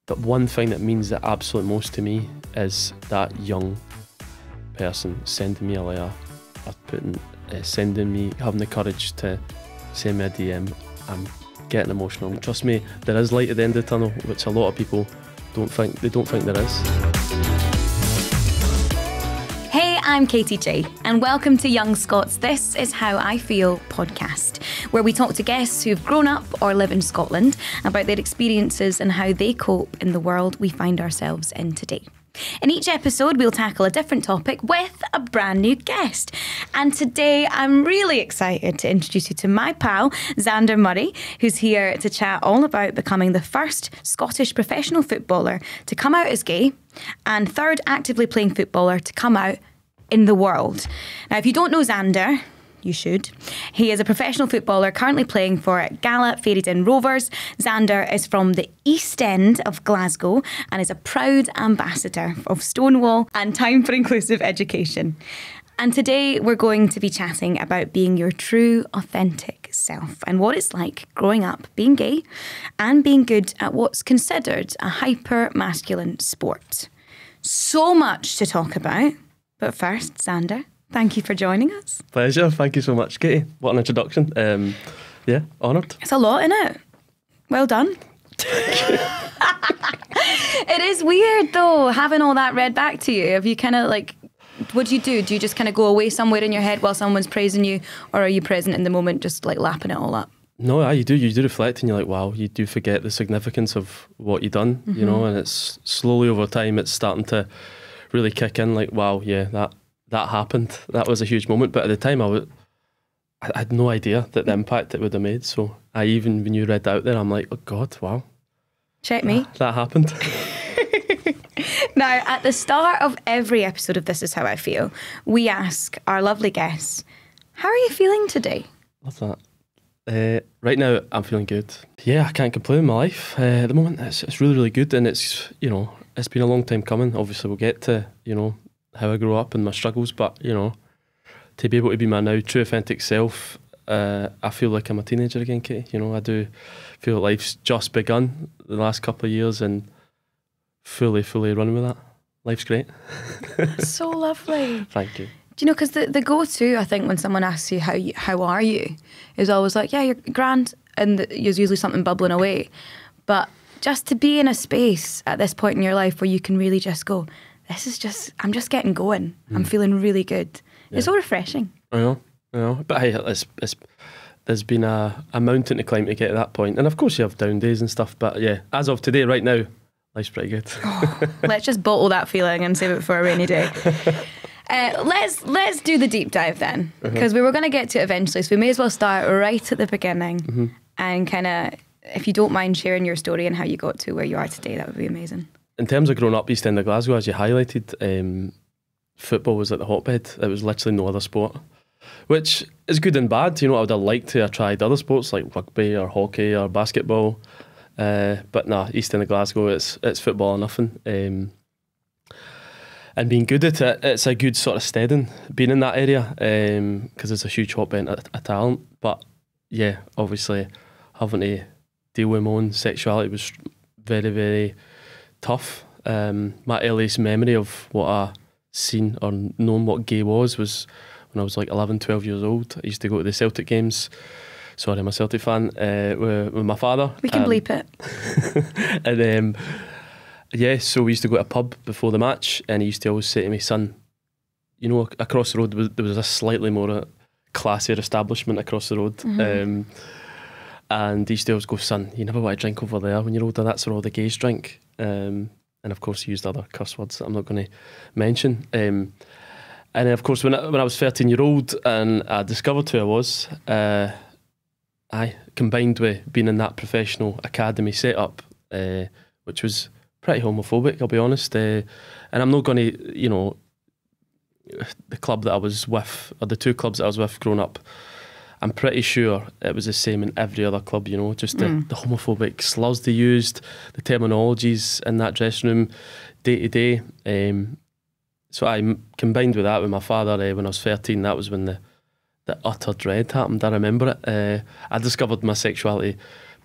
But one thing that means the absolute most to me is that young person sending me a letter, sending me, having the courage to send me a DM. I'm getting emotional. Trust me, there is light at the end of the tunnel, which a lot of people don't think there is. Hey, I'm Katie J, and welcome to Young Scots This Is How I Feel podcast, where we talk to guests who've grown up or live in Scotland about their experiences and how they cope in the world we find ourselves in today. In each episode, we'll tackle a different topic with a brand new guest. And today, I'm really excited to introduce you to my pal, Zander Murray, who's here to chat all about becoming the first Scottish professional footballer to come out as gay and third actively playing footballer to come out in the world. Now, if you don't know Zander, you should. He is a professional footballer currently playing for Gala Ferryden Rovers. Zander is from the East End of Glasgow and is a proud ambassador of Stonewall and Time for Inclusive Education. And today we're going to be chatting about being your true, authentic self and what it's like growing up being gay and being good at what's considered a hyper-masculine sport. So much to talk about. But first, Zander, thank you for joining us. Pleasure. Thank you so much, Katie. What an introduction. Yeah, honoured. It's a lot, innit? Well done. It is weird, though, having all that read back to you. Have you kind of like, what do you do? Do you just kind of go away somewhere in your head while someone's praising you, or are you present in the moment just like lapping it all up? No, you do reflect and you're like, wow, you do forget the significance of what you've done, you know, and it's slowly over time, it's starting to really kick in, like, wow, yeah, that happened. That was a huge moment. But at the time, I had no idea that the impact it would have made. So even when you read that out there, I'm like, oh God, wow. Check me. That happened. Now, at the start of every episode of This Is How I Feel, we ask our lovely guests, how are you feeling today? Love that. Right now, I'm feeling good. Yeah, I can't complain with my life. At the moment, it's really, really good. And it's, you know, it's been a long time coming. Obviously, we'll get to, you know, how I grew up and my struggles, but, you know, to be able to be my now true authentic self, I feel like I'm a teenager again, Katie. You know, I do feel like life's just begun the last couple of years and fully running with that. Life's great. So lovely. Thank you. Do you know, because the go-to, I think, when someone asks you how are you, is always like, yeah, you're grand, and there's usually something bubbling away. But just to be in a space at this point in your life where you can really just go, I'm just getting going. I'm feeling really good. Yeah. It's so refreshing. I know. But hey, there's been a mountain to climb to get to that point. And of course you have down days and stuff. But yeah, as of today, right now, life's pretty good. Let's just bottle that feeling and save it for a rainy day. Let's do the deep dive then, because we were going to get to it eventually. So we may as well start right at the beginning and kind of, if you don't mind sharing your story and how you got to where you are today, that would be amazing. In terms of growing up East End of Glasgow, as you highlighted, football was like the hotbed. It was literally no other sport, which is good and bad. You know, I would have liked to have tried other sports like rugby or hockey or basketball, but nah, East End of Glasgow, it's football or nothing. And being good at it, it's a good sort of steading being in that area, because it's a huge hotbed of talent. But yeah, obviously having to deal with my own sexuality was very, very tough. My earliest memory of what I seen or known what gay was when I was like 11, 12 years old. I used to go to the Celtic games. Sorry, I'm a Celtic fan, with my father. We can bleep it. And yeah, so we used to go to a pub before the match, and he used to always say to me, son, you know, across the road there was a slightly more classier establishment across the road. And he used to always go, son, you never want to drink over there when you're older, that's where all the gays drink. And of course he used other curse words that I'm not going to mention. And then of course when I was 13-year-old and I discovered who I was, I combined with being in that professional academy setup, which was pretty homophobic, I'll be honest. And I'm not going to, you know, the club that I was with, or the two clubs that I was with growing up, I'm pretty sure it was the same in every other club, you know, just the homophobic slurs they used, the terminologies in that dressing room day to day. So I combined with that with my father when I was 13. That was when the utter dread happened. I remember it. I discovered my sexuality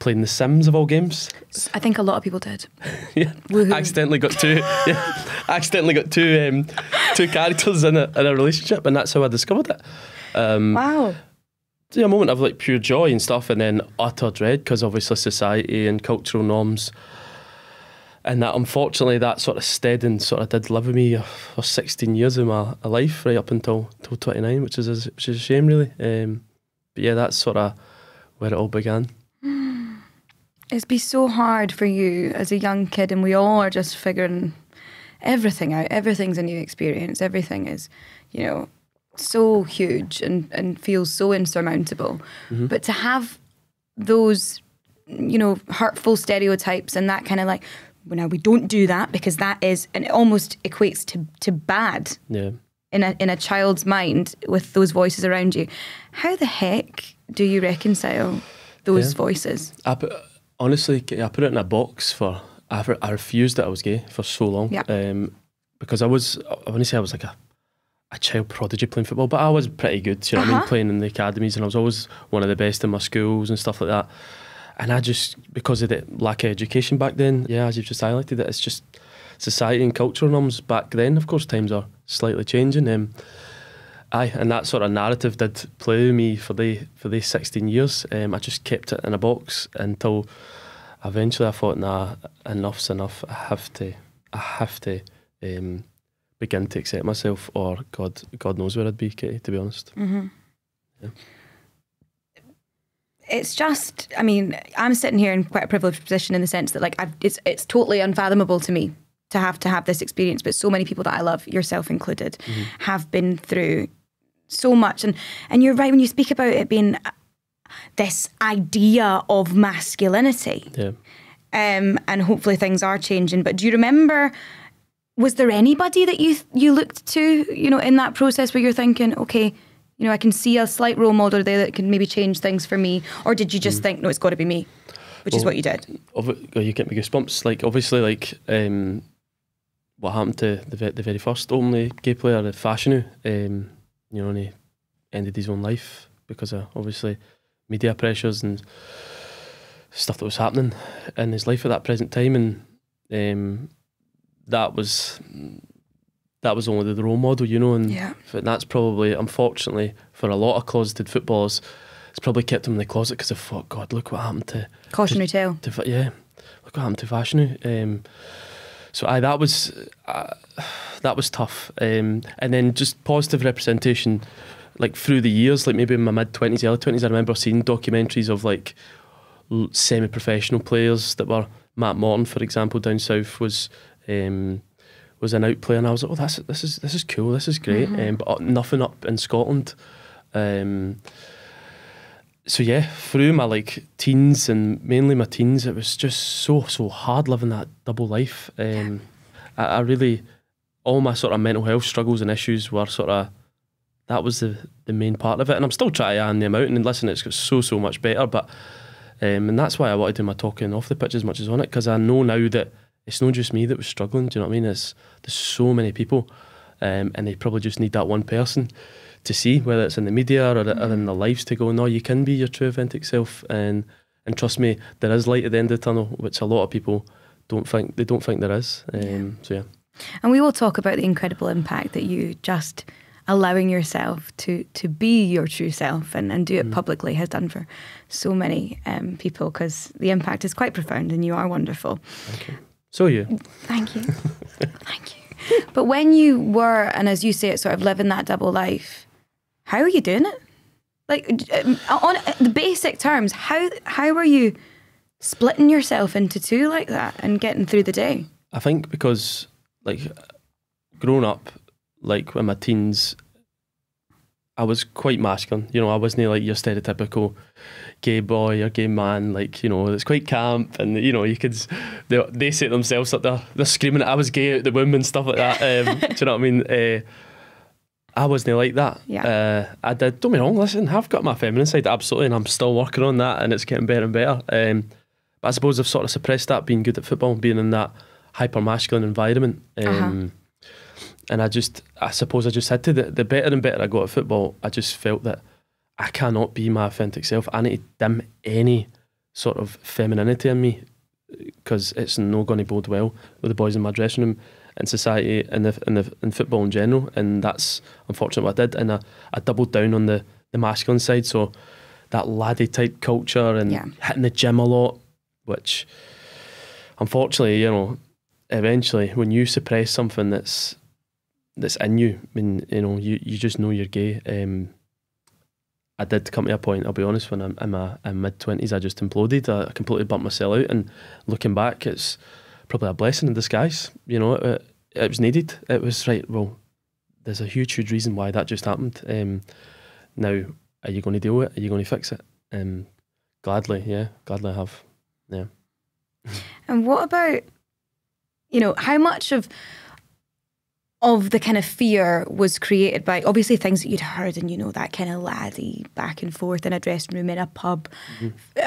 playing The Sims of all games. I think a lot of people did. Yeah, Woohoo. accidentally got two characters in a relationship, and that's how I discovered it. Wow. A moment of like pure joy and stuff, and then utter dread because obviously society and cultural norms, and that unfortunately that sort of stayed and sort of did live with me for 16 years of my life, right up until 29, which is a shame really. But yeah, that's sort of where it all began. It's been so hard for you as a young kid, and we all are just figuring everything out. Everything's a new experience. Everything is, you know, so huge and feels so insurmountable. Mm-hmm. But to have those, you know, hurtful stereotypes and that kind of like, well, now we don't do that because that is, and it almost equates to bad. Yeah. In a child's mind with those voices around you. How the heck do you reconcile those voices? Honestly, I put it in a box I refused that I was gay for so long. Yeah. Because I want to say I was like a child prodigy playing football, but I was pretty good, you know what I mean, playing in the academies, and I was always one of the best in my schools and stuff like that. And I just, because of the lack of education back then, yeah, as you've just highlighted, it's just society and cultural norms back then. Of course, times are slightly changing. And that sort of narrative did play with me for the 16 years. I just kept it in a box until eventually I thought, nah, enough's enough. I have to begin to accept myself, or God knows where I'd be, Katie, to be honest. Mm-hmm. Yeah. It's just, I mean, I'm sitting here in quite a privileged position in the sense that like it's totally unfathomable to me to have this experience, but so many people that I love, yourself included, have been through so much. And you're right when you speak about it being this idea of masculinity. Yeah. And hopefully things are changing. But do you remember, was there anybody that you looked to, you know, in that process where you're thinking, okay, you know, I can see a slight role model there that can maybe change things for me? Or did you just think, no, it's got to be me, which is what you did? You get me goosebumps. Like, obviously, like, what happened to the very first openly gay player, Fashanu, you know, and he ended his own life because of, obviously, media pressures and stuff that was happening in his life at that present time. And that was only the role model, you know, and that's probably, unfortunately, for a lot of closeted footballers, it's probably kept them in the closet because they thought, God, look what happened to... Cautionary tale. Yeah, look what happened to Fashanu. So that was tough. And then just positive representation, like through the years, like maybe in my mid-20s, early 20s, I remember seeing documentaries of like semi-professional players that were, Matt Morton, for example, down south was an out player, and I was like, oh, this is cool, this is great. But nothing up in Scotland. So yeah, through my like teens and mainly my teens, it was just so hard living that double life. I really, all my sort of mental health struggles and issues were sort of, that was the main part of it, and I'm still trying to iron them out. And listen, it's got so much better. But and that's why I wanted to do my talking off the pitch as much as on it, because I know now that it's not just me that was struggling. Do you know what I mean? There's so many people, and they probably just need that one person to see, whether it's in the media or in their lives, to go, no, you can be your true authentic self, and trust me, there is light at the end of the tunnel, which a lot of people don't think there is. So yeah. And we will talk about the incredible impact that you just allowing yourself to be your true self and do it publicly has done for so many people, because the impact is quite profound and you are wonderful. Thank you. So are you. Thank you. Thank you. But when you were, and as you say it, sort of living that double life, how are you doing it? Like, on the basic terms, how are you splitting yourself into two like that and getting through the day? I think because, like, growing up, like in my teens, I was quite masculine. You know, I wasn't like your stereotypical gay boy or gay man. Like, you know, it's quite camp, and you know, they set themselves up there. They're screaming, "I was gay out the womb" and stuff like that. Do you know what I mean? I wasn't like that. Yeah. I did. Don't be wrong. Listen, I've got my feminine side, absolutely, and I'm still working on that, and it's getting better and better. But I suppose I've sort of suppressed that, being good at football, being in that hyper masculine environment. And I suppose I just had to. The better and better I got at football, I just felt that I cannot be my authentic self. I need to dim any sort of femininity in me, because it's not going to bode well with the boys in my dressing room, in society, in football in general. And that's unfortunately what I did. And I doubled down on the masculine side, so that laddie type culture and hitting the gym a lot, which unfortunately, eventually when you suppress something that's in you, I mean, you just know you're gay. I did come to a point, I'll be honest, when I'm in my mid-20s, I just imploded. I completely bumped myself out, and looking back, it's probably a blessing in disguise. It was needed. It was right, well, there's a huge reason why that just happened. Now, are you going to deal with it? Are you going to fix it? Gladly I have. Yeah. And what about, how much of the kind of fear was created by obviously things that you'd heard, and that kind of laddie back and forth in a dressing room, in a pub,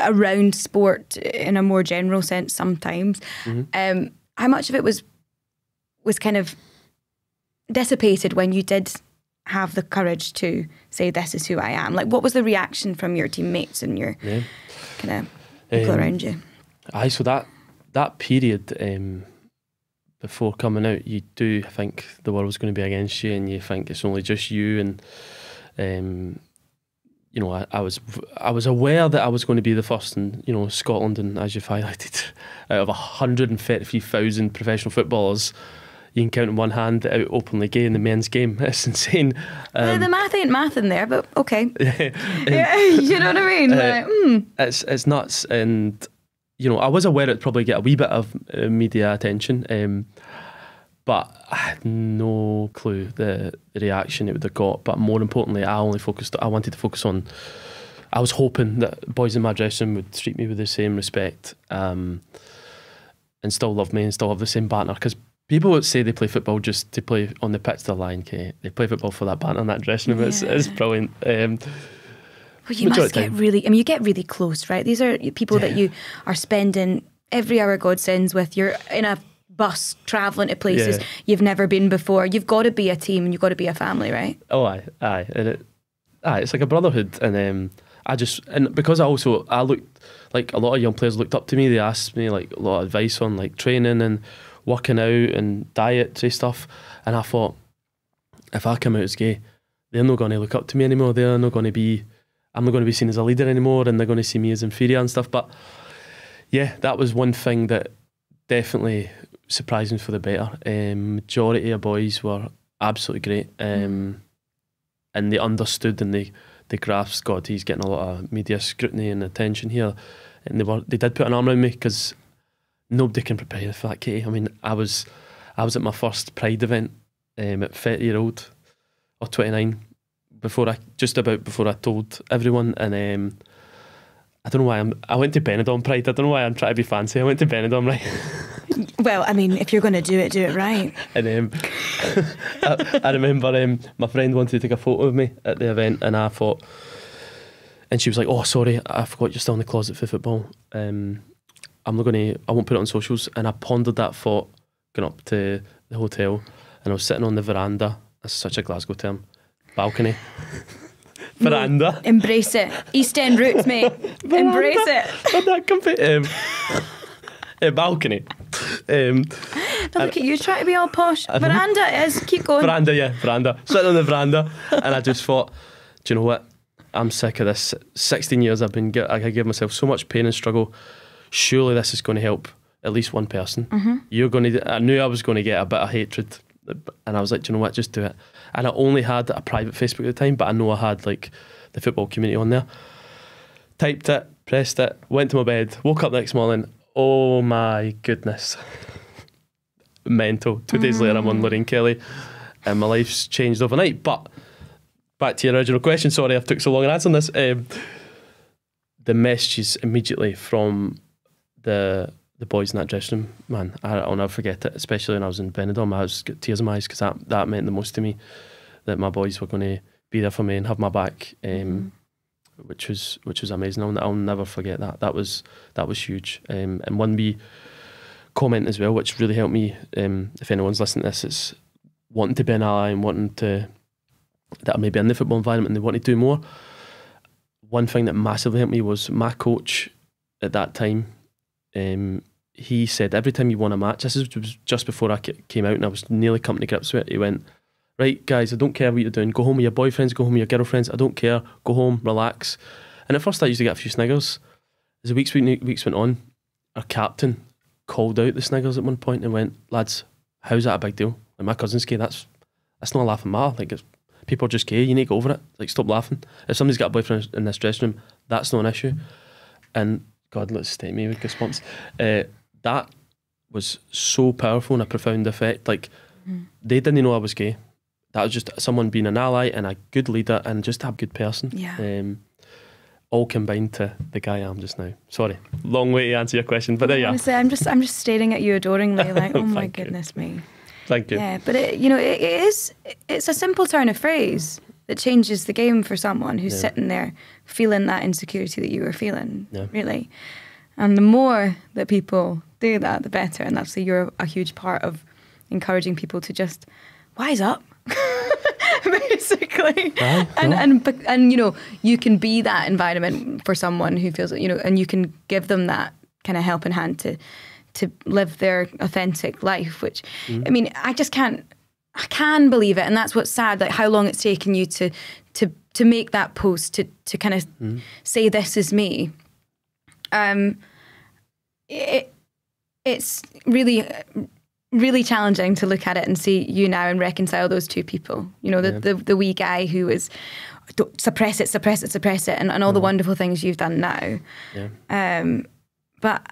around sport in a more general sense sometimes. How much of it was kind of dissipated when you did have the courage to say, this is who I am? Like, what was the reaction from your teammates and your kind of people around you? So that period before coming out, you do think the world's going to be against you, and you think it's only just you. And I was aware that I was going to be the first in Scotland, and as you've highlighted, out of 133,000 professional footballers, you can count in one hand out openly gay in the men's game. It's insane. The math ain't math in there, but okay. You know what I mean? It's nuts. And I was aware it'd probably get a wee bit of media attention, but I had no clue the reaction it would have got. But more importantly, I wanted to focus on, I was hoping that boys in my dressing room would treat me with the same respect, and still love me and still have the same banter. Because people would say they play football just to play on the pitch, they're lying, Kate. They play football for that banter in that dressing room. It's brilliant. Well, you must get you get really close, right? These are people that you are spending every hour God sends with. You're in a bus travelling to places you've never been before. You've got to be a team, and you've got to be a family, right? Oh, aye. And it's like a brotherhood. And because I looked, like a lot of young players looked up to me. They asked me like a lot of advice on like training and working out and dietary stuff. And I thought, if I come out as gay, they're not going to look up to me anymore. I'm not going to be seen as a leader anymore, and they're going to see me as inferior and stuff. But yeah, that was one thing that definitely surprised me for the better. Majority of boys were absolutely great, and they understood, and they grasped, God, he's getting a lot of media scrutiny and attention here. And they did put an arm around me, because nobody can prepare you for that, Katie. I mean, I was at my first Pride event at 30 year old or 29 before I told everyone. And I don't know why I went to Benidorm Pride. I don't know why I'm trying to be fancy. I went to Benidorm, right? Well, I mean, if you're going to do it right. And I remember my friend wanted to take a photo of me at the event, and I thought, and she was like, "Oh, sorry, I forgot you're still in the closet for football. I won't put it on socials." And I pondered that thought going up to the hotel, and I was sitting on the veranda. That's such a Glasgow term. Balcony. Veranda. No, embrace it. East End roots, mate. Embrace it. But that comfy. Balcony. But look at you trying to be all posh. Veranda it is. Keep going. Veranda. Sitting on the veranda, and I just thought, do you know what? I'm sick of this. 16 years I give myself so much pain and struggle. Surely this is going to help at least one person. I knew I was going to get a bit of hatred, and I was like, do you know what? Just do it. And I only had a private Facebook at the time, but I know I had like the football community on there. Typed it, pressed it, went to my bed, woke up next morning. Oh my goodness. Mental. 2 days later I'm on Lorraine Kelly, and my life's changed overnight. But back to your original question, sorry I took so long in answering this. The messages immediately from the boys in that dressing room, man, I'll never forget it, especially when I was in Benidorm. I got tears in my eyes, because that meant the most to me, that my boys were going to be there for me and have my back, which was amazing. I'll never forget that. That was huge. And one wee comment as well, which really helped me, if anyone's listening to this, it's wanting to be an ally and wanting to, that are maybe in the football environment and they want to do more. One thing that massively helped me was my coach at that time, he said every time you won a match, this was just before I came out and I was nearly coming to grips with it, he went, right guys, I don't care what you're doing, go home with your boyfriends, go home with your girlfriends, I don't care, go home, relax. And at first I used to get a few sniggers. As the weeks went on, our captain called out the sniggers at one point and went, lads, how's that a big deal? Like, my cousin's gay, that's not a laughing matter. Like, people are just gay, you need to get over it. Like, stop laughing. If somebody's got a boyfriend in this dressing room, that's not an issue. And God, let's stay me with goosebumps. That was so powerful and a profound effect. Like, they didn't know I was gay. That was just someone being an ally and a good leader and just a good person. Yeah. All combined to the guy I am just now. Sorry, long way to answer your question, but there you are. Honestly, I'm just staring at you adoringly, like, oh my goodness me. Thank you. Yeah, but it's a simple turn of phrase that changes the game for someone who's sitting there feeling that insecurity that you were feeling, really. And the more that people do that, the better. And that's you're a huge part of encouraging people to just wise up, basically. And you can be that environment for someone who feels, and you can give them that kind of helping hand to live their authentic life, which, I mean, I can believe it. And that's what's sad, like how long it's taken you to make that post, to kind of say, this is me. It's really, really challenging to look at it and see you now and reconcile those two people. The wee guy who was, don't suppress it, and all the wonderful things you've done now. But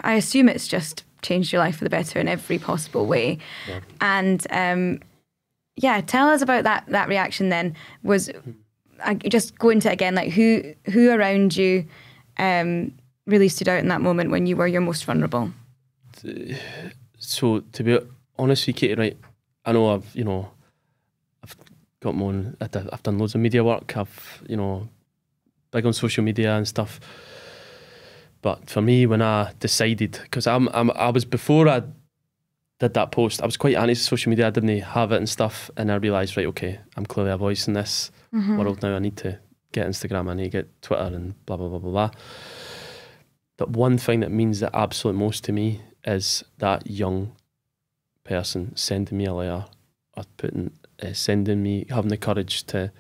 I assume it's just changed your life for the better in every possible way. And tell us about that reaction then. Was I just go into it again, like who around you really stood out in that moment when you were your most vulnerable? So to be honest with you, Katie, right, I know I've got my own, I've done loads of media work, I've big on social media and stuff. But for me, when I decided, because I was, before I did that post, I was quite anti social media, I didn't have it and stuff, and I realised, right, okay, I'm clearly a voice in this world now, I need to get Instagram, I need to get Twitter and blah, blah, blah, blah, blah. The one thing that means the absolute most to me is that young person sending me a letter, or sending me, having the courage to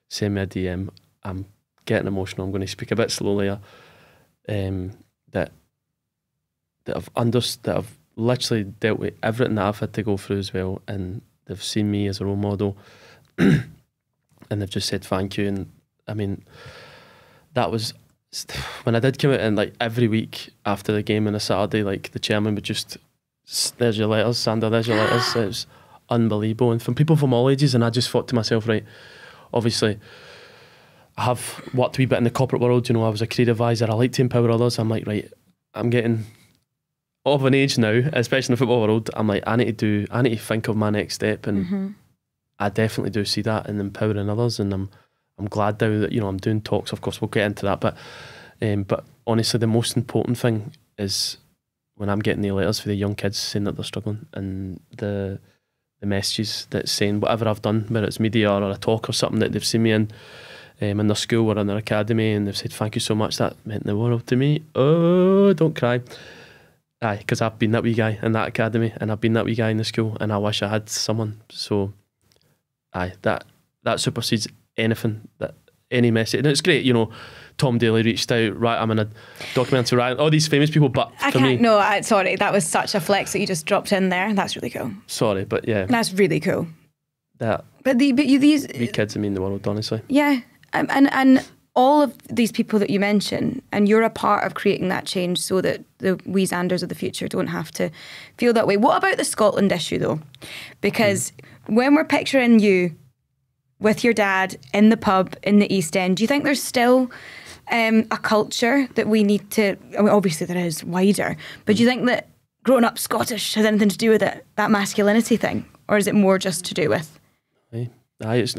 send me a DM. I'm getting emotional, I'm going to speak a bit slowly here. That I've literally dealt with everything that I've had to go through as well, and they've seen me as a role model and they've just said thank you. And I mean, that was when I did come out, and like every week after the game on a Saturday, like the chairman would just, there's your letters, Zander, there's your letters. It was unbelievable, and from people from all ages. And I just thought to myself, right, obviously I have worked a wee bit in the corporate world, I was a career advisor, I like to empower others. I'm like, right, I'm getting of an age now, especially in the football world, I'm like, I need to think of my next step, and I definitely do see that in empowering others. And I'm glad now that I'm doing talks. Of course, we'll get into that, but honestly, the most important thing is when I'm getting the letters for the young kids saying that they're struggling, and the messages that's saying whatever I've done, whether it's media or a talk or something that they've seen me in their school or in their academy, and they've said thank you so much, that meant the world to me. Oh, don't cry. Aye, because I've been that wee guy in that academy, and I've been that wee guy in the school, and I wish I had someone. So aye, that supersedes anything, that any message. And it's great, Tom Daly reached out, right, I'm in a documentary, right, all these famous people, but sorry, that was such a flex that you just dropped in there. That's really cool. Sorry, but yeah. That's really cool. These wee kids mean the world, honestly. Yeah, and all of these people that you mention, and you're a part of creating that change so that the wee Zanders of the future don't have to feel that way. What about the Scotland issue, though? Because when we're picturing you with your dad in the pub in the East End, do you think there's still a culture that we need to, I mean, obviously there is wider, but do you think that growing up Scottish has anything to do with it, that masculinity thing? Or is it more just to do with it's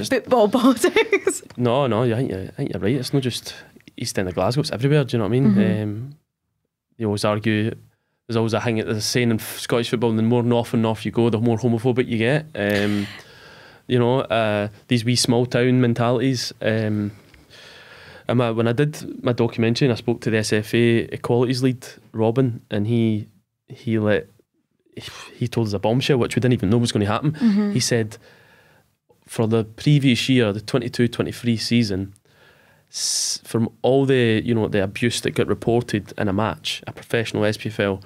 football politics? No, I think you're right. It's not just East End of Glasgow, it's everywhere, do you know what I mean? They always argue, there's always there's a saying in Scottish football, the more north and north you go, the more homophobic you get. These wee small town mentalities. And when I did my documentary and I spoke to the SFA equalities lead, Robin, and he told us a bombshell, which we didn't even know was going to happen. He said for the previous year, the 22-23 season, from all the the abuse that got reported in a match, a professional SPFL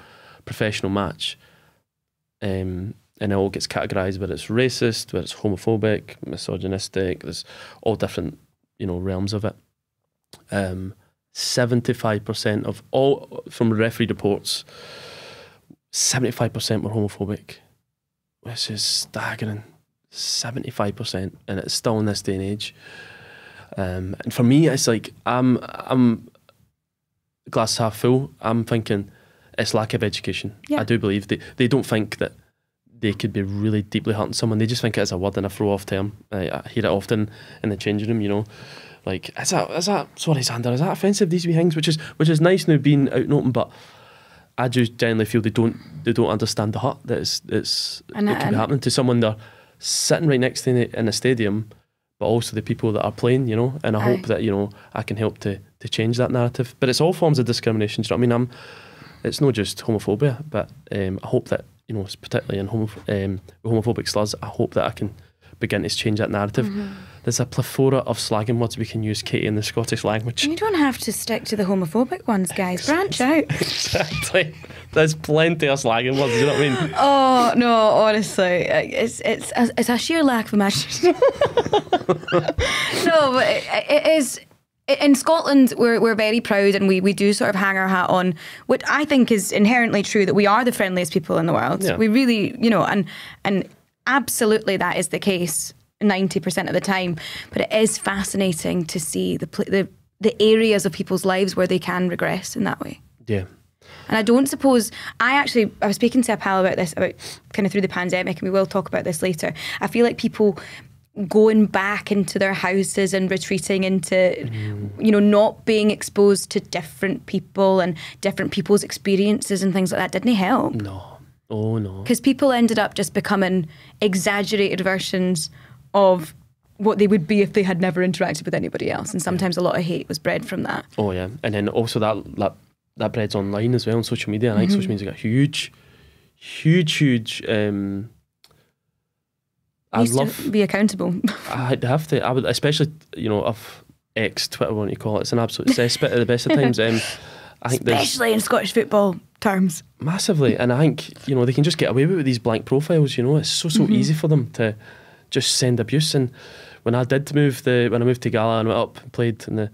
professional match, and it all gets categorised whether it's racist, whether it's homophobic, misogynistic. There's all different realms of it. 75% of all, from referee reports, 75% were homophobic, which is staggering. 75%, and it's still in this day and age. And for me, it's like I'm glass half full. I'm thinking it's lack of education. I do believe they don't think that they could be really deeply hurting someone. They just think it's a word and a throw-off term. I hear it often in the changing room. Like is that sorry Zander, is that offensive, these wee things? Which is nice now being out and open, but I just generally feel they don't understand the hurt that it could be happening to someone they're sitting right next to in a stadium, but also the people that are playing, and I hope that I can help to change that narrative. But it's all forms of discrimination. Do you know what I mean? It's not just homophobia, but I hope that particularly in homophobic slurs, I hope that I can begin to change that narrative. There's a plethora of slagging words we can use, Katie, in the Scottish language. You don't have to stick to the homophobic ones, guys. Branch out. Exactly. There's plenty of slagging words. You know what I mean? Oh no, honestly, it's a sheer lack of imagination. No, but it is. In Scotland, we're very proud, and we do sort of hang our hat on what I think is inherently true, that we are the friendliest people in the world. Yeah. We really, and absolutely that is the case 90% of the time. But it is fascinating to see the areas of people's lives where they can regress in that way. Yeah. And I don't suppose, I was speaking to a pal about this, about kind of through the pandemic, and we will talk about this later. I feel like people going back into their houses and retreating into, not being exposed to different people and different people's experiences and things like that didn't help. No. Oh, no. Because people ended up just becoming exaggerated versions of what they would be if they had never interacted with anybody else. And sometimes a lot of hate was bred from that. Oh, yeah. And then also that breeds online as well on social media. I think social media got huge. I'd love to be accountable. I'd have to. I would, especially of X, Twitter, what you call it. It's an absolute cesspit at the best of times. I think especially in Scottish football terms, massively. And I think they can just get away with these blank profiles. It's so easy for them to just send abuse. And when I moved to Gala and went up and played in the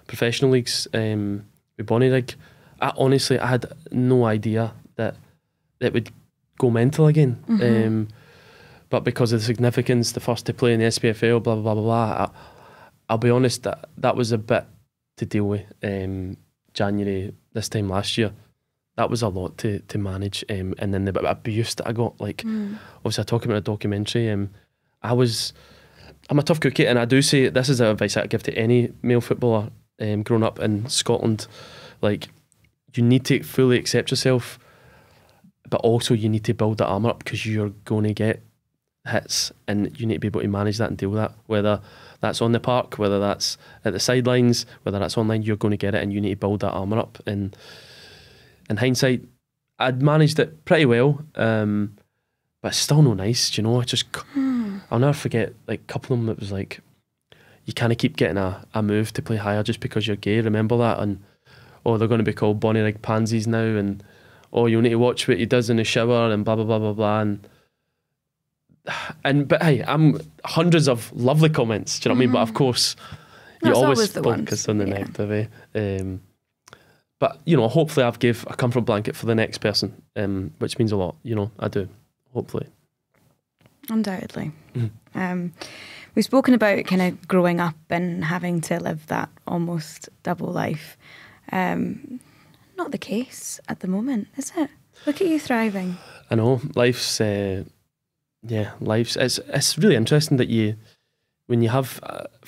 professional leagues with Bonnyrigg, I had no idea that it would go mental again. But because of the significance, the first to play in the SPFL, blah, blah, blah, blah, I'll be honest, that was a bit to deal with. January this time last year, that was a lot to manage. And then the abuse that I got, obviously I talk about a documentary. I'm a tough cookie, and I do say this is advice I give to any male footballer growing up in Scotland. You need to fully accept yourself, but also you need to build that armour up, because you're going to get hits, and you need to be able to manage that and deal with that, whether that's on the park, whether that's at the sidelines, whether that's online. You're going to get it, and you need to build that armour up. And in hindsight, I'd managed it pretty well, but it's still no nice. I'll never forget, a couple of them, it was you kind of keep getting a move to play higher just because you're gay, remember that? And they're going to be called Bonnyrigg pansies now, and you need to watch what he does in the shower, and blah blah blah blah blah. But hey, I'm hundreds of lovely comments. Do you know what I mean? But of course, you always focus on the negative. But hopefully, I've gave a comfort blanket for the next person, which means a lot. I do. Hopefully, undoubtedly. We've spoken about kind of growing up and having to live that almost double life. Not the case at the moment, is it? Look at you thriving. I know life's. It's really interesting that when you have,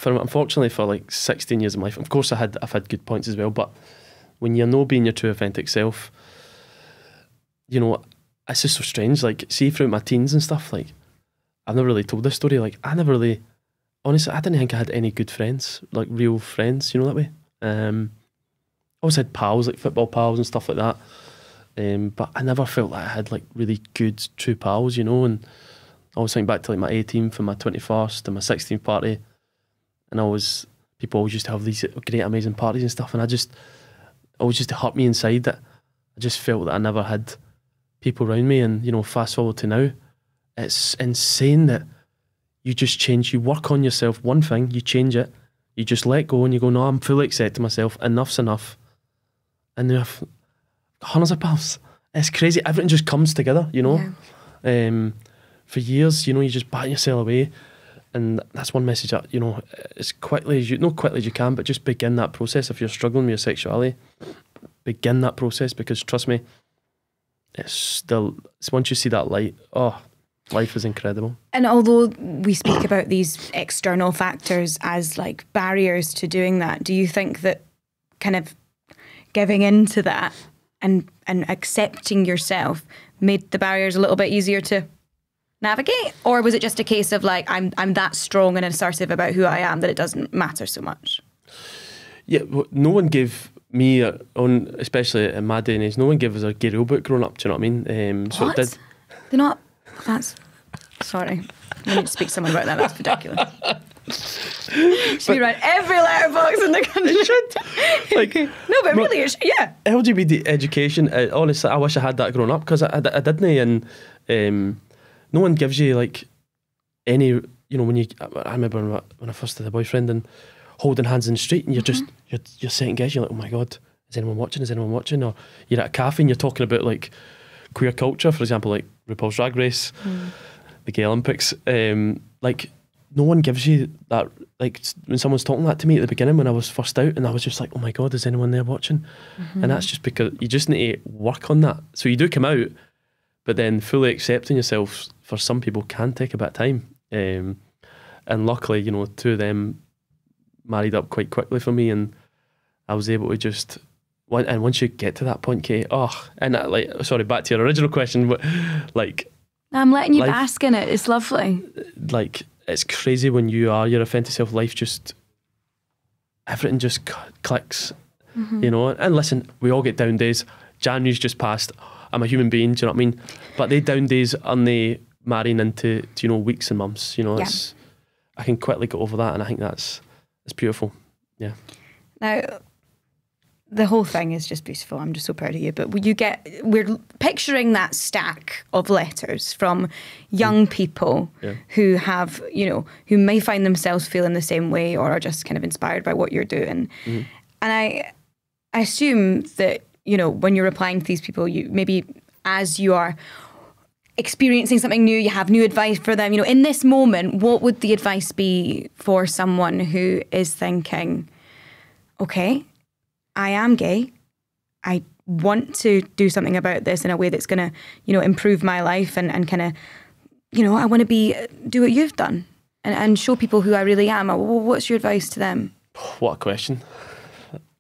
unfortunately for 16 years of life, of course I've had good points as well, but when you're not being your true authentic self, it's just so strange. See, throughout my teens and stuff, I've never really told this story. Honestly, I didn't think I had any good friends, real friends, that way. Always had pals, like football pals and stuff like that. But I never felt like I had like really good true pals, you know. And I always think back to like my 18th and my 21st and my 16th party, and people always used to have these great amazing parties and stuff, and always used to hurt me inside that I just felt that I never had people around me. And you know, fast forward to now, it's insane that you just change, you work on yourself, one thing, you change it, you just let go and you go, no, I'm fully accepting myself, enough's enough. And you have hundreds of pals. It's crazy, everything just comes together, you know. Yeah. For years, you know, you just bat yourself away. And that's one message that, you know, as quickly as you can, but just begin that process. If you're struggling with your sexuality, begin that process, because trust me, it's once you see that light, life is incredible. And although we speak about these external factors as like barriers to doing that, do you think that kind of giving into that and accepting yourself made the barriers a little bit easier to navigate? Or was it just a case of like, I'm that strong and assertive about who I am that it doesn't matter so much? Yeah, well, no one gave me, especially in my day and age, no one gave us a gay rule book growing up, do you know what I mean? So what? it did. They're not, sorry. I need to speak to someone about that, that's ridiculous. Should be around every letterbox in the country. It should. Like, no, but really, it should, yeah. LGBT education, honestly, I wish I had that growing up, because I didn't, and no one gives you like any, you know, I remember when I first had a boyfriend and holding hands in the street, and you're just, you're second guessing, you're like, oh my God, is anyone watching? Or you're at a cafe and you're talking about like queer culture, for example, like RuPaul's Drag Race, the Gay Olympics, like no one gives you that, like when someone's talking that to me at the beginning when I was first out, and I was just like, oh my God, is anyone there watching? And that's just because you just need to work on that. So you do come out, but then fully accepting yourself for some people can take a bit of time. And luckily, you know, two of them married up quite quickly for me, and I was able to just, and once you get to that point, Kate, sorry, back to your original question, but like, I'm letting you bask in it, it's lovely. Like, it's crazy when you're authentic self, life just, everything just clicks, you know. And listen, we all get down days. January's just passed. I'm a human being, do you know what I mean? But they down days aren't they marrying into, you know, weeks and months, you know. Yeah. I can quickly get over that, and I think it's beautiful. Yeah. Now, the whole thing is just beautiful. I'm just so proud of you. But we're picturing that stack of letters from young people who have, you know, who may find themselves feeling the same way or are just kind of inspired by what you're doing. And I assume that, you know, when you're replying to these people, you maybe as you are experiencing something new, you have new advice for them. You know, in this moment, what would the advice be for someone who is thinking, okay, I am gay, I want to do something about this in a way that's going to, you know, improve my life and kind of, you know, I want to do what you've done and show people who I really am. What's your advice to them? What a question.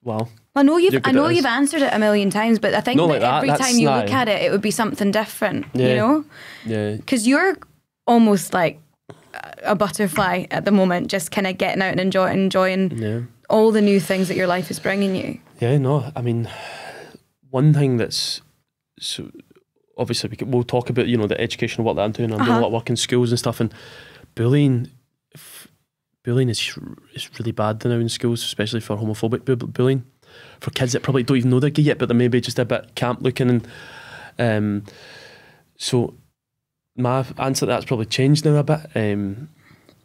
Wow. I know you've answered it a million times, but I think that every time you look at it, it would be something different, you know? Yeah. Because you're almost like a butterfly at the moment, just kind of getting out and enjoying all the new things that your life is bringing you. Yeah, no, I mean, one thing that's, so obviously we'll talk about, you know, the educational work that I'm doing. I'm doing a lot of work in schools and stuff, and bullying is really bad now in schools, especially for homophobic bullying. For kids that probably don't even know they're gay yet, but they're maybe just a bit camp looking. And so my answer to that's probably changed now a bit,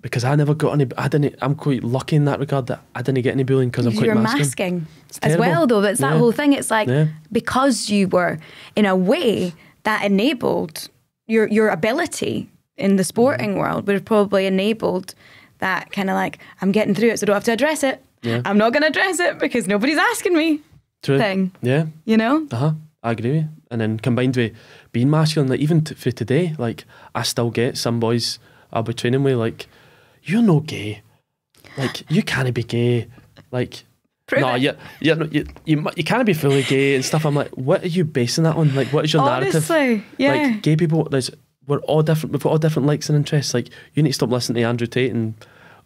because I never got any. I'm quite lucky in that regard that I didn't get any bullying because I'm quite You're masking as well, though. It's that whole thing. It's like because you were in a way that enabled your ability in the sporting world would have probably enabled that kind of like, I'm getting through it, so I don't have to address it. Yeah. I'm not going to address it because nobody's asking me. True. Thing. Yeah. You know? I agree with you. And then combined with being masculine, like even for today, like I still get some boys I'll be training with, like, you're no gay. Like, you can't be gay. Like, no, you can't be fully gay and stuff. I'm like, what are you basing that on? Like, what is your narrative? Yeah. Like, gay people, we're all different. We've got all different likes and interests. Like, you need to stop listening to Andrew Tate and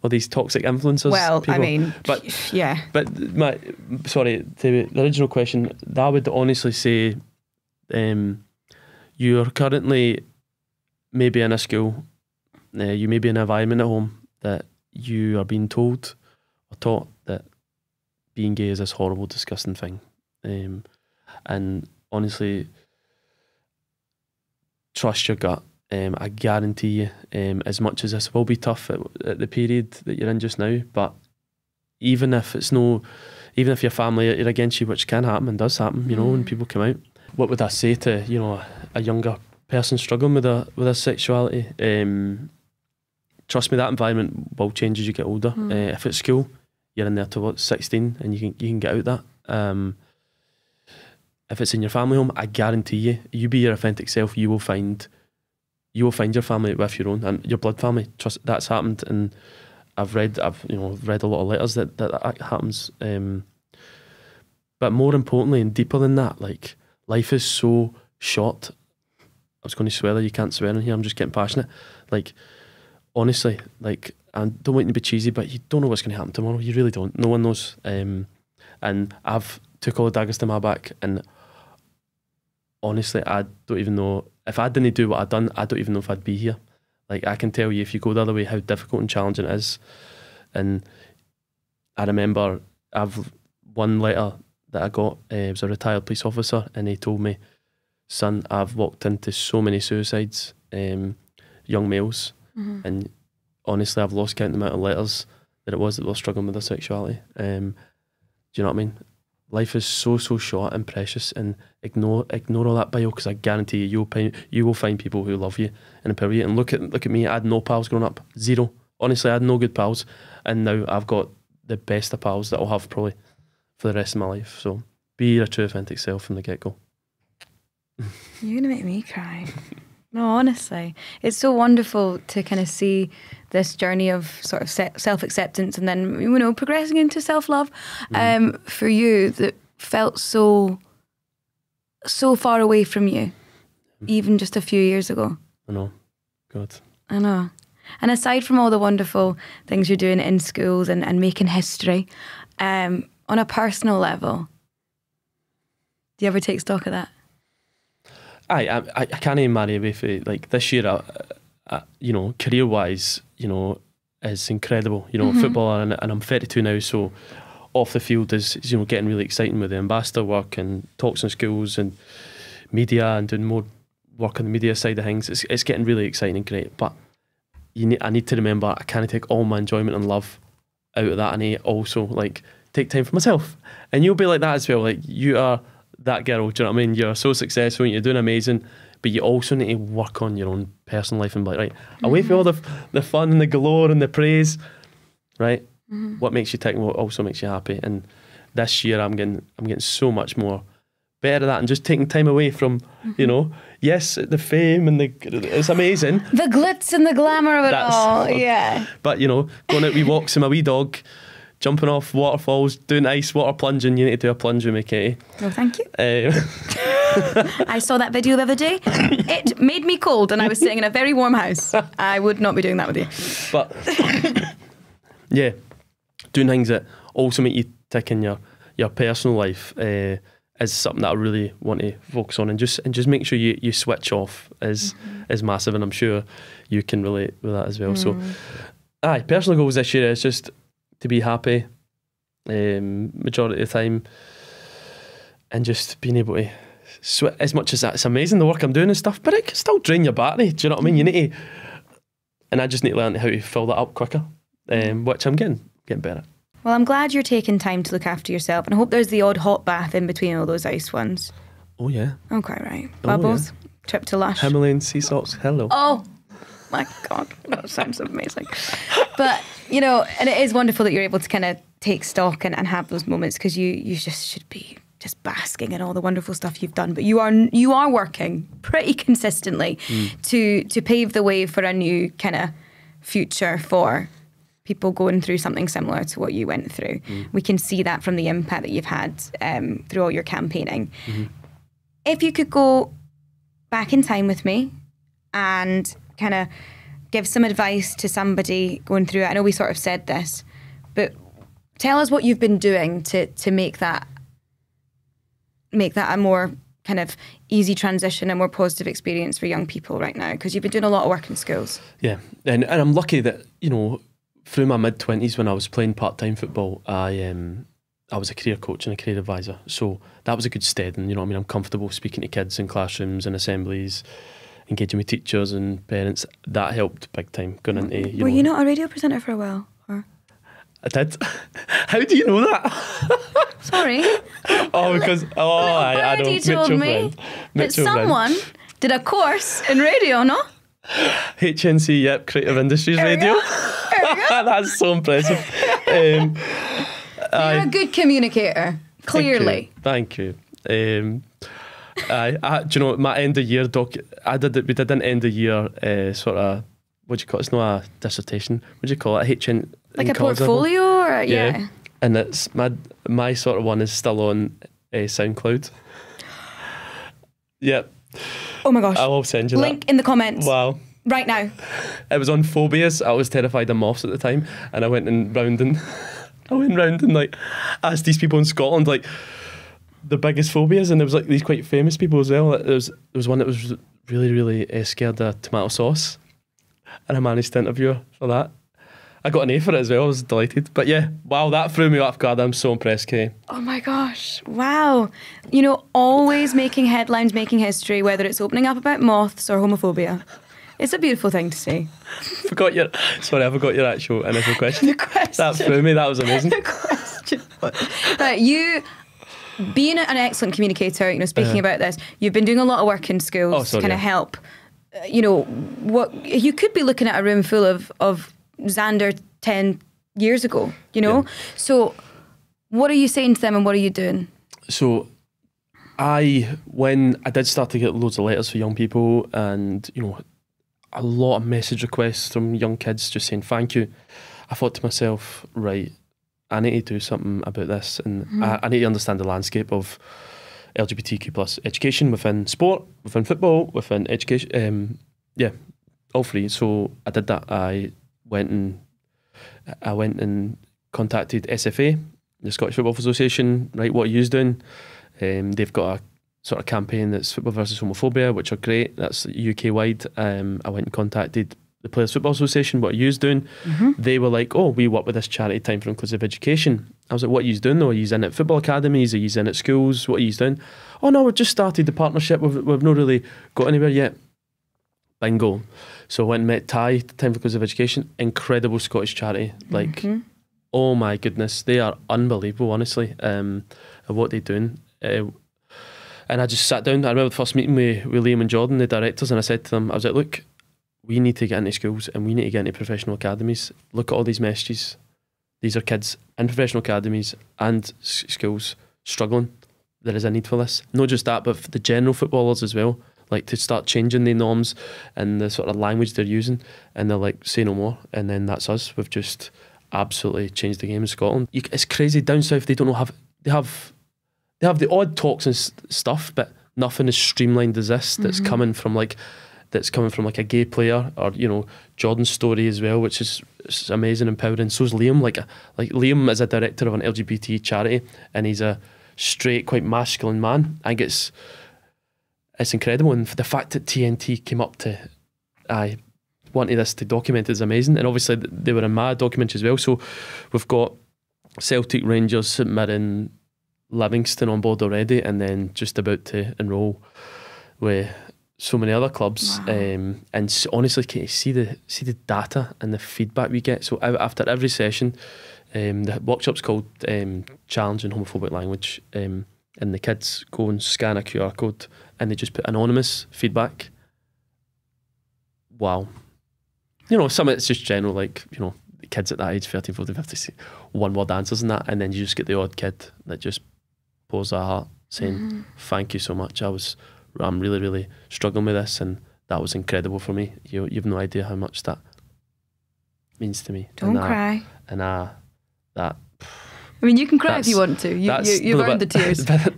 all these toxic influencers. Well, people. I mean, but yeah. But sorry, to the original question, I would honestly say, you're currently maybe in a school, you may be in an environment at home that you are being told or taught that being gay is this horrible, disgusting thing. And honestly, trust your gut. I guarantee you, as much as this will be tough at the period that you're in just now, but even if your family are against you, which can happen and does happen, you know, when people come out, what would I say to, you know, a younger person struggling with their sexuality? Trust me, that environment will change as you get older. If it's school, you're in there till 16 and you can get out that. If it's in your family home, I guarantee you be your authentic self, you will find your family with your own and your blood family. Trust, that's happened, and I've read a lot of letters that happens. But more importantly and deeper than that, like, life is so short. I was going to swear there, you can't swear in here, I'm just getting passionate. Like, honestly, like, I don't want you to be cheesy, but you don't know what's going to happen tomorrow. You really don't. No one knows. And I've took all the daggers to my back, and honestly, I don't even know, if I didn't do what I'd done, I don't even know if I'd be here. Like, I can tell you, if you go the other way, how difficult and challenging it is. And I remember one letter that I got, it was a retired police officer, and he told me, son, I've walked into so many suicides, young males, and honestly, I've lost count the amount of letters that were struggling with their sexuality. Do you know what I mean? Life is so short and precious, and ignore all that bio, because I guarantee you will find people who love you and empower you. And look at me, I had no pals growing up, zero. Honestly, I had no good pals, and now I've got the best of pals that I'll have probably for the rest of my life. So be your true authentic self from the get-go. You're gonna make me cry. No, honestly, it's so wonderful to kind of see this journey of sort of self-acceptance, and then, you know, progressing into self-love for you, that felt so far away from you even just a few years ago. I know. God. I know. And aside from all the wonderful things you're doing in schools and making history, on a personal level, do you ever take stock of that? I can't even marry away for, like, this year, you know, career-wise, you know, is incredible. You know, footballer, and I'm 32 now, so off the field is, you know, getting really exciting with the ambassador work and talks in schools and media and doing more work on the media side of things. It's getting really exciting and great, but I need to remember, I can't take all my enjoyment and love out of that. I need also, like, take time for myself, and you'll be like that as well. Like, you are that girl, do you know what I mean? You're so successful, you're doing amazing, but you also need to work on your own personal life and be like, right, away from all the fun and the galore and the praise, right? What makes you tick and what also makes you happy. And this year I'm getting so much more better at that, and just taking time away from, you know, yes, the fame and it's amazing, the glitz and the glamour of it all, yeah. But, you know, going out wee walks with my wee dog, jumping off waterfalls, doing ice water plunging. You need to do a plunge with me, Katie. Oh, thank you. I saw that video the other day. It made me cold, and I was sitting in a very warm house. I would not be doing that with you. But yeah, doing things that also make you tick in your personal life is something that I really want to focus on, and just make sure you switch off is massive, and I'm sure you can relate with that as well. So, personal goals this year is just to be happy majority of the time, and just being able to as much as it's amazing the work I'm doing and stuff, but it can still drain your battery. Do you know what I mean? You need to, and I just need to learn how to fill that up quicker, which I'm getting better at. Well, I'm glad you're taking time to look after yourself, and I hope there's the odd hot bath in between all those ice ones. Oh yeah. Okay, right. Bubbles, trip to Lush, Himalayan sea salts. Hello. Oh my God, that sounds amazing. But, you know, and it is wonderful that you're able to kind of take stock and have those moments, because you just should be just basking in all the wonderful stuff you've done. But you are working pretty consistently to pave the way for a new kind of future for people going through something similar to what you went through. We can see that from the impact that you've had through all your campaigning. If you could go back in time with me and kind of give some advice to somebody going through it? I know we sort of said this, but tell us what you've been doing to make that a more kind of easy transition, a more positive experience for young people right now, because you've been doing a lot of work in schools. Yeah, and I'm lucky that, you know, through my mid-20s when I was playing part-time football, I was a career coach and a career advisor, so that was a good stead, and you know what I mean, I'm comfortable speaking to kids in classrooms and assemblies, engaging with teachers and parents. That helped big time going into, Were you not a radio presenter for a while? Or? I did. How do you know that? Sorry. Because I know. Birdie told me that someone did a course in radio, no? HNC, yep, Creative Industries Radio. There we go. That's so impressive. You're a good communicator, clearly. Thank you. Do you know, my end of year we did an end of year sort of, what do you call it? It's not a dissertation. What do you call it? Like a portfolio, or yeah. And it's my sort of one is still on SoundCloud. Yep. Oh my gosh. I will send you link in the comments. Wow. Right now. It was on phobias. I was terrified of moths at the time, and I went round and like asked these people in Scotland like the biggest phobias, and there was like these quite famous people as well. There was one that was really, really scared of tomato sauce, and I managed to interview her for that. I got an A for it as well. I was delighted. But yeah, wow, that threw me off guard. I'm so impressed, Kay. Oh my gosh, wow. You know, always making headlines, making history, whether it's opening up about moths or homophobia. It's a beautiful thing to see. I forgot your actual initial question. The question. That threw me. That was amazing. The question. But you, being an excellent communicator, you know, speaking about this, you've been doing a lot of work in schools to kind of help. You know, what you could be looking at a room full of Zander 10 years ago, you know? Yeah. So what are you saying to them and what are you doing? So when I did start to get loads of letters for young people, and, you know, a lot of message requests from young kids just saying thank you, I thought to myself, right, I need to do something about this, and I need to understand the landscape of LGBTQ plus education within sport, within football, within education, all three. So I did that. I went and contacted SFA, the Scottish Football Association. Right, what are you doing? They've got a sort of campaign that's football versus homophobia, which are great. That's UK wide. I went and contacted the Players Football Association. What are you doing? They were like, oh, we work with this charity, Time for Inclusive Education. I was like, what are you doing though? Are you in at football academies? Are you in at schools? What are you doing? Oh no, we've just started the partnership. We've not really got anywhere yet. Bingo. So I went and met Time for Inclusive Education. Incredible Scottish charity. Like, oh my goodness, they are unbelievable, honestly, at what they're doing. And I just sat down. I remember the first meeting with Liam and Jordan, the directors, and I said to them, I was like, look, we need to get into schools and we need to get into professional academies. Look at all these messages. These are kids in professional academies and schools struggling. There is a need for this. Not just that, but for the general footballers as well. Like, to start changing the norms and the sort of language they're using, and they're like, say no more. And then that's us. We've just absolutely changed the game in Scotland. It's crazy. Down south, they have the odd talks and stuff, but nothing as streamlined as this. That's coming from like a gay player, or, you know, Jordan's story as well, which is amazing, empowering. So's Liam. Like Liam is a director of an LGBT charity, and he's a straight, quite masculine man. I think it's incredible, and the fact that TNT came up to wanted this to document it is amazing. And obviously they were in my documentary as well. So we've got Celtic, Rangers, St Mirren, Livingston on board already, and then just about to enrol with so many other clubs. Wow. And honestly, Katie, see the data and the feedback we get. So after every session, the workshop's called Challenging Homophobic Language, and the kids go and scan a QR code and they just put anonymous feedback. Wow. You know, some of it's just general, like, you know, the kids at that age, 13, 14, 15, one word answers and that, and then you just get the odd kid that just pours their heart saying, thank you so much. I'm really, really struggling with this, and that was incredible for me. You've no idea how much that means to me. Don't cry. And that. I mean, you can cry if you want to. You've earned the tears. But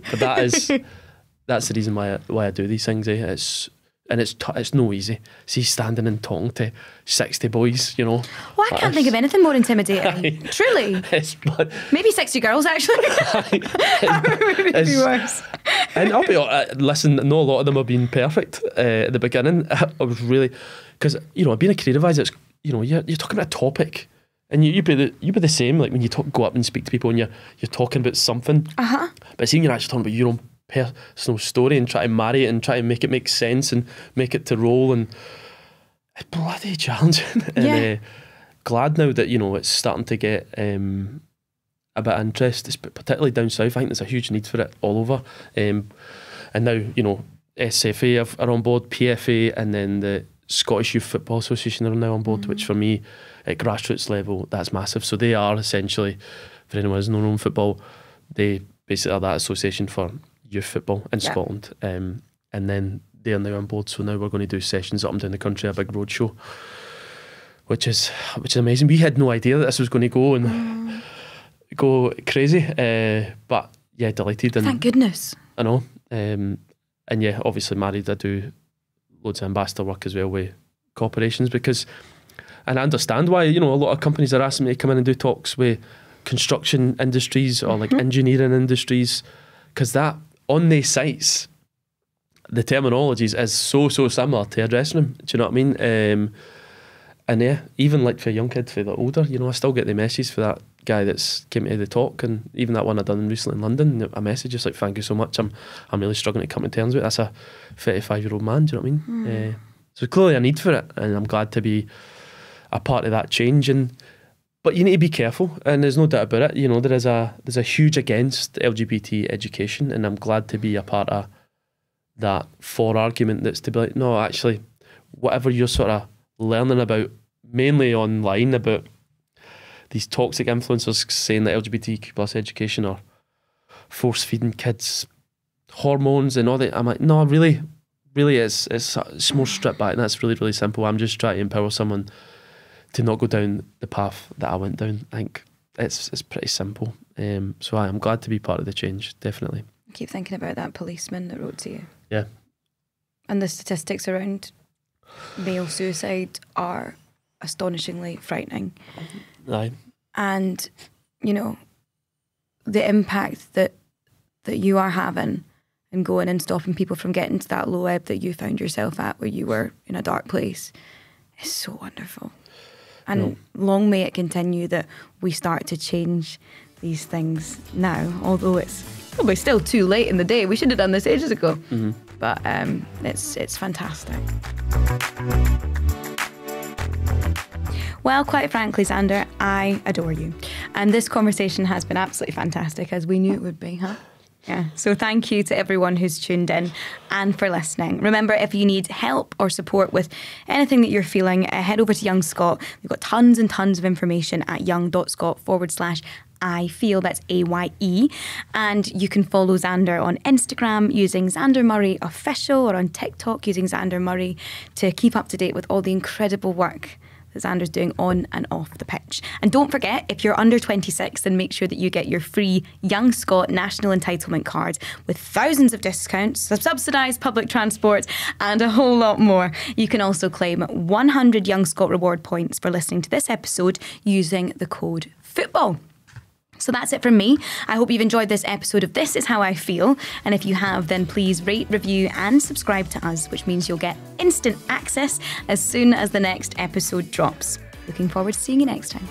that's the reason why I do these things. It's And it's no easy. See, standing and talking to 60 boys, you know. Well, I can't think of anything more intimidating. Truly. Maybe 60 girls, actually. Maybe worse. And I'll be listen, no, a lot of them have been perfect at the beginning. I was really, because, you know, being a creative advisor, it's, you know, you're talking about a topic. And you'd be the same, like when you go up and speak to people and you're talking about something. But seeing you're actually talking about your own personal story and try to marry it and try to make it make sense and make it to roll, and it's bloody challenging. And glad now that, you know, it's starting to get a bit of interest, particularly down south. I think there's a huge need for it all over. And now, you know, SFA are on board, PFA, and then the Scottish Youth Football Association are now on board, which for me, at grassroots level, that's massive. So they are essentially, for anyone who's known football, they basically are that association for youth football in Scotland. And then they are now on board. So now we're going to do sessions up and down the country, a big road show, which is amazing. We had no idea that this was going to go and go crazy. But yeah, delighted. And thank goodness. I know. And yeah, obviously married, I do loads of ambassador work as well with corporations, because, and I understand why, you know, a lot of companies are asking me to come in and do talks with construction industries or like engineering industries, because that on their sites, the terminologies is so similar to a dressing room. Do you know what I mean? And yeah, even like for a young kid, for the older, you know, I still get the message for that guy that's came to the talk, and even that one I done recently in London, a message just like, thank you so much, I'm really struggling to come to terms with it. That's a 35-year-old man, do you know what I mean? So clearly a need for it, and I'm glad to be a part of that change. But you need to be careful, and there's no doubt about it. You know, there's a huge against LGBT education, and I'm glad to be a part of that for argument that's to be like, no, actually, whatever you're sort of learning about, mainly online, about these toxic influencers saying that LGBTQ plus education are force feeding kids hormones and all that. I'm like, no, really it's more stripped back, and that's really simple. I'm just trying to empower someone to not go down the path that I went down. I think it's pretty simple. So I'm glad to be part of the change, definitely. I keep thinking about that policeman that wrote to you. Yeah. And the statistics around male suicide are astonishingly frightening. Aye. And, you know, the impact that you are having and going and stopping people from getting to that low ebb that you found yourself at, where you were in a dark place, is so wonderful. And long may it continue that we start to change these things now, although it's probably still too late in the day. We should have done this ages ago. But it's fantastic. Well, quite frankly, Zander, I adore you. And this conversation has been absolutely fantastic, as we knew it would be, huh? Yeah. So thank you to everyone who's tuned in and for listening. Remember, if you need help or support with anything that you're feeling, head over to Young Scot. We've got tons and tons of information at young.scot/AyeFeel. That's AYE. And you can follow Zander on Instagram using Zander Murray Official, or on TikTok using Zander Murray, to keep up to date with all the incredible work that Zander's doing on and off the pitch. And don't forget, if you're under 26, then make sure that you get your free Young Scot National Entitlement Card with thousands of discounts, subsidised public transport, and a whole lot more. You can also claim 100 Young Scot Reward points for listening to this episode using the code FOOTBALL. So that's it from me. I hope you've enjoyed this episode of This Is How I Feel. And if you have, then please rate, review and subscribe to us, which means you'll get instant access as soon as the next episode drops. Looking forward to seeing you next time.